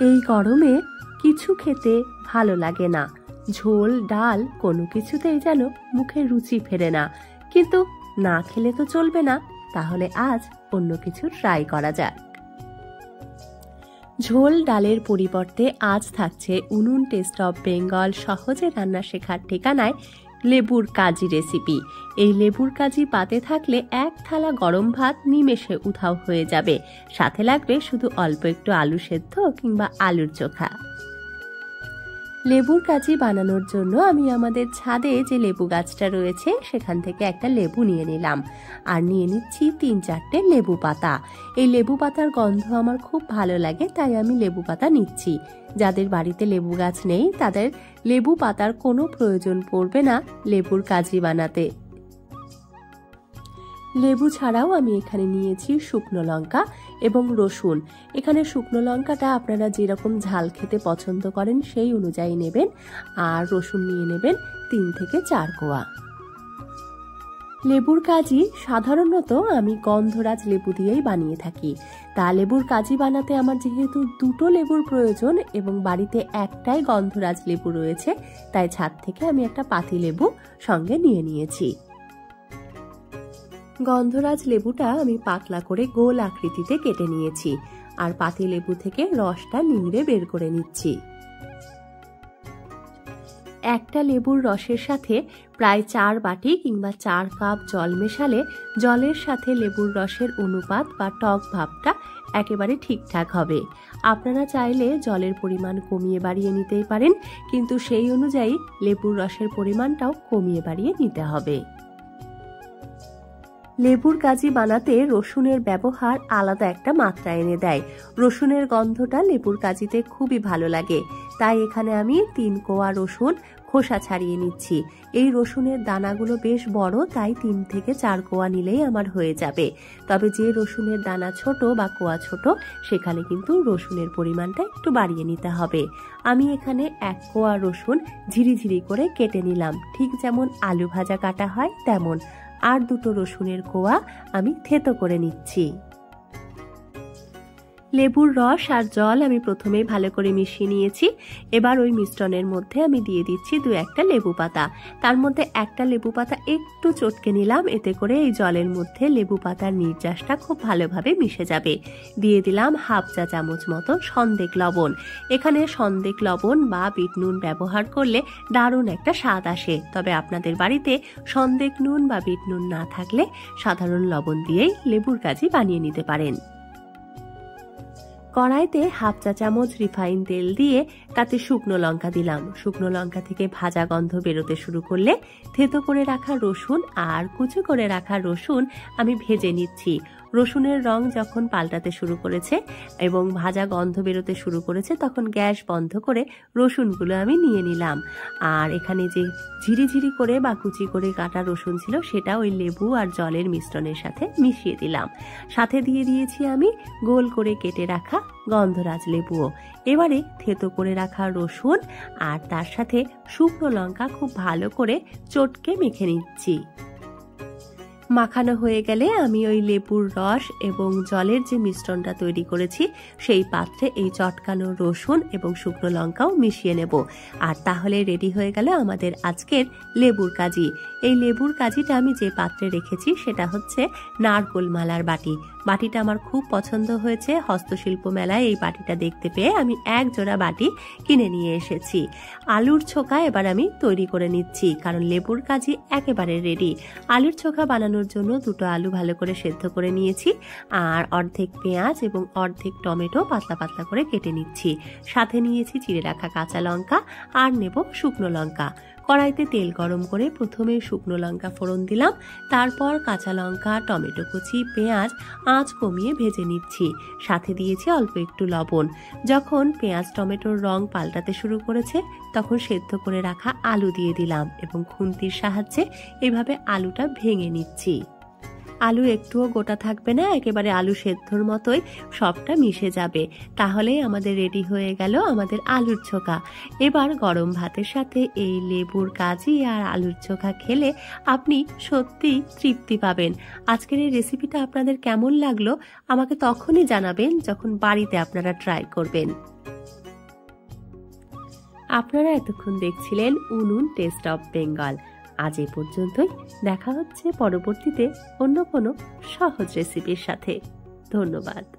এই গরমে কিছু খেতে ভালো লাগে না, ঝোল ডাল কোনো কিছুতেই যেন মুখে রুচি ফেরে না। কিন্তু না খেলে তো চলবে না, তাহলে আজ অন্য কিছু ট্রাই করা যাক। ঝোল ডালের পরিবর্তে আজ থাকছে উনুন টেস্ট অফ বেঙ্গল সহজে রান্না শেখার ঠিকানায় লেবুর কাজি রেসিপি। এই লেবুর কাজি পাতে থাকলে এক থালা গরম ভাত নিমেষে উধাও হয়ে যাবে। সাথে লাগবে শুধু অল্প একটু আলু সেদ্ধ কিংবা আলুর চোখা। লেবুর কাজি বানানোর জন্য আমি আমাদের ছাদে যে লেবু গাছটা রয়েছে সেখান থেকে একটা লেবু নিয়ে নিলাম, আর নিয়ে নিচ্ছি 3-4টে লেবু পাতা। এই লেবু পাতার গন্ধ আমার খুব ভালো লাগে, তাই আমি লেবু পাতা নিচ্ছি। যাদের বাড়িতে লেবু গাছ নেই তাদের লেবু পাতার কোনো প্রয়োজন পড়বে না লেবুর কাজি বানাতে। লেবু ছাড়াও আমি এখানে নিয়েছি শুকনো লঙ্কা এবং রসুন। এখানে শুকনো লঙ্কাটা আপনারা যেরকম ঝাল খেতে পছন্দ করেন সেই অনুযায়ী নেবেন, আর রসুন নিয়ে নেবেন 3 থেকে 4 কোয়া। লেবুর কাজি সাধারণত আমি গন্ধরাজ লেবু দিয়েই বানিয়ে থাকি। তা লেবুর কাজি বানাতে আমার যেহেতু 2টো লেবুর প্রয়োজন এবং বাড়িতে একটাই গন্ধরাজ লেবু রয়েছে, তাই ছাদ থেকে আমি একটা পাতি লেবু সঙ্গে নিয়ে নিয়েছি। গন্ধরাজ লেবুটা আমি পাতলা করে গোল আকৃতিতে কেটে নিয়েছি, আর পাতি লেবু থেকে রসটা নিংড়ে বের করে নিচ্ছি। একটা লেবুর রসের সাথে প্রায় 4 বাটি কিংবা 4 কাপ জল মেশালে জলের সাথে লেবুর রসের অনুপাত বা টক ভাবটা একেবারে ঠিকঠাক হবে। আপনারা চাইলে জলের পরিমাণ কমিয়ে বাড়িয়ে নিতেই পারেন, কিন্তু সেই অনুযায়ী লেবুর রসের পরিমাণটাও কমিয়ে বাড়িয়ে নিতে হবে। লেবুর কাজি বানাতে রসুনের ব্যবহার আলাদা একটা মাত্রা এনে দেয়। রসুনের গন্ধটা লেবুর কাজিতে খুবই ভালো লাগে, তাই এখানে আমি 3 কোয়া রসুন খোসা ছাড়িয়ে নিচ্ছি। এই রসুনের দানাগুলো বেশ বড়, তাই 3 থেকে 4 কোয়া নিলেই আমার হয়ে যাবে। তবে যে রসুনের দানা ছোট বা কোয়া ছোট, সেখানে কিন্তু রসুনের পরিমাণটা একটু বাড়িয়ে নিতে হবে। আমি এখানে 1 কোয়া রসুন ঝিরিঝিরি করে কেটে নিলাম, ঠিক যেমন আলু ভাজা কাটা হয় তেমন। আর 2টো রসুনের কোয়া আমি থেতো করে নিচ্ছি। লেবুর রস আর জল আমি প্রথমেই ভালো করে মিশিয়ে নিয়েছি। এবার ওই মিশ্রণের মধ্যে আমি দিয়ে দিচ্ছি 2-1টা লেবু পাতা। তার মধ্যে একটা লেবু পাতা একটু চটকে নিলাম, এতে করে এই জলের মধ্যে লেবু পাতার নির্যাসটা খুব ভালোভাবে মিশে যাবে। দিয়ে দিলাম 1/2 চা চামচ মতো সন্দেক লবণ। এখানে সন্দেক লবণ বা বিট নুন ব্যবহার করলে দারুণ একটা স্বাদ আসে, তবে আপনাদের বাড়িতে সন্দেক নুন বা বিট নুন না থাকলে সাধারণ লবণ দিয়েই লেবুর কাজি বানিয়ে নিতে পারেন। কড়াইতে 1/2 চা চামচ রিফাইন তেল দিয়ে তাতে শুকনো লঙ্কা দিলাম। শুকনো লঙ্কা থেকে ভাজা গন্ধ বেরোতে শুরু করলে থেতো করে রাখা রসুন আর কুচি করে রাখা রসুন আমি ভেজে নিচ্ছি। রসুনের রং যখন পাল্টাতে শুরু করেছে এবং ভাজা গন্ধ বেরোতে শুরু করেছে, তখন গ্যাস বন্ধ করে রসুনগুলো আমি নিয়ে নিলাম। আর এখানে যে ঝিরিঝিরি করে বা কুচি করে কাটা রসুন ছিল, সেটা ওই লেবু আর জলের মিশ্রণের সাথে মিশিয়ে দিলাম। সাথে দিয়ে দিয়েছি আমি গোল করে কেটে রাখা গন্ধরাজ লেবুও। এবারে থেতো করে রাখা রসুন আর তার সাথে শুকনো লঙ্কা খুব ভালো করে চটকে মেখে নিচ্ছি। মাখানো হয়ে গেলে আমি ওই লেবুর রস এবং জলের যে মিশ্রণটা তৈরি করেছি সেই পাত্রে এই চটকানো রসুন এবং শুকনো লঙ্কাও মিশিয়ে নেব। আর তাহলে রেডি হয়ে গেল আমাদের আজকের লেবুর কাজি। এই লেবুর কাজিটা আমি যে পাত্রে রেখেছি সেটা হচ্ছে নারকোল মালার বাটি। বাটিটা আমার খুব পছন্দ হয়েছে। হস্তশিল্প মেলায় এই বাটিটা দেখতে পেয়ে আমি 1 জোড়া বাটি কিনে নিয়ে এসেছি। আলুর ছোকা এবার আমি তৈরি করে নিচ্ছি, কারণ লেবুর কাজি একেবারে রেডি। আলুর ছোকা বানানোর জন্য 2টো আলু ভালো করে সেদ্ধ করে নিয়েছি, আর অর্ধেক পেঁয়াজ এবং অর্ধেক টমেটো পাতলা পাতলা করে কেটে নিচ্ছি। সাথে নিয়েছি চিড়ে রাখা কাঁচা লঙ্কা আর নেব শুকনো লঙ্কা। কড়াইতে তেল গরম করে প্রথমে শুকনো লঙ্কা ফোড়ন দিলাম, তারপর কাঁচা লঙ্কা, টমেটো কুচি, পেঁয়াজ আঁচ কমিয়ে ভেজে নিচ্ছি। সাথে দিয়েছি অল্প একটু লবণ। যখন পেঁয়াজ টমেটোর রং পাল্টাতে শুরু করেছে, তখন সেদ্ধ করে রাখা আলু দিয়ে দিলাম এবং খুন্তির সাহায্যে এভাবে আলুটা ভেঙে নিচ্ছি। আলু একটুও গোটা থাকবে না, একেবারে আলু সেদ্ধর মতোই সবটা মিশে যাবে। তাহলেই আমাদের রেডি হয়ে গেল আমাদের আলুর ছোকা। এবার গরম ভাতের সাথে এই লেবুর কাজি আর আলুর ছোকা খেলে আপনি সত্যি তৃপ্তি পাবেন। আজকের এই রেসিপিটা আপনাদের কেমন লাগলো আমাকে তখনই জানাবেন যখন বাড়িতে আপনারা ট্রাই করবেন। আপনারা এতক্ষণ দেখছিলেন উনুন টেস্ট অফ বেঙ্গল। আজ এ পর্যন্তই। দেখা হচ্ছে পরবর্তীতে অন্য কোনো সহজ রেসিপির সাথে। ধন্যবাদ।